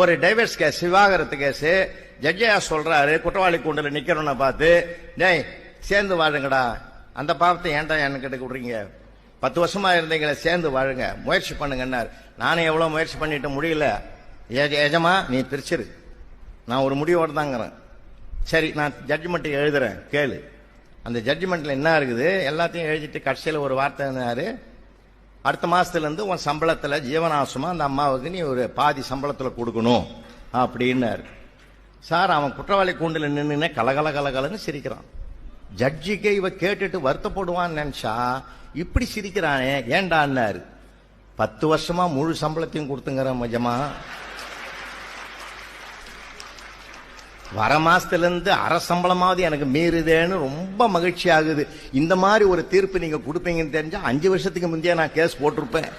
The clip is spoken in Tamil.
ஒரு டைவர்ஸ் கேஸ், விவாகரத்து கேஸ், ஜட்ஜையா சொல்றாரு குற்றவாளி கூண்டில் நிக்கிறவனை பார்த்து, டேய் சேர்ந்து வாழுங்கடா, அந்த பாவத்தை ஏன்டா எனக்கு எடுக்க விடுறீங்க, 10 வருஷமா இருந்தீங்களே சேர்ந்து வாழுங்க, முயற்சி பண்ணுங்கன்னாரு. நானும் எவ்வளவு முயற்சி பண்ணிட்டு முடியல. எஜமா நீ பிரிச்சிரு, நான் ஒரு முடிவோடு தாங்கிறேன். சரி நான் ஜட்ஜ்மெண்ட் எழுதுறேன் கேளு. அந்த ஜட்ஜ்மெண்ட்ல என்ன இருக்குது எல்லாத்தையும் எழுதிட்டு கடைசியில் ஒரு வார்த்தை என்னாரு, அடுத்த மாசத்துல இருந்து உன் சம்பளத்துல ஜீவனாசமா அந்த அம்மாவுக்கு நீ ஒரு பாதி சம்பளத்துல கொடுக்கணும் அப்படின்னாரு. சார் அவன் குற்றவாளி கூண்டில் நின்று கலகலன்னு சிரிக்கிறான். ஜட்ஜிக்கு இவ கேட்டுட்டு வருத்தப்படுவான்னு நினைச்சா இப்படி சிரிக்கிறானே ஏண்டான்னாரு. 10 வருஷமா முழு சம்பளத்தையும் கொடுத்துங்கிற மஜமா, வர மாசத்துல இருந்து அரை சம்பளமாவது எனக்கு மீறுதேன்னு ரொம்ப மகிழ்ச்சி ஆகுது. இந்த மாதிரி ஒரு தீர்ப்பு நீங்க கொடுப்பீங்கன்னு தெரிஞ்சா 5 வருஷத்துக்கு முந்தைய நான் கேஸ் போட்டிருப்பேன்.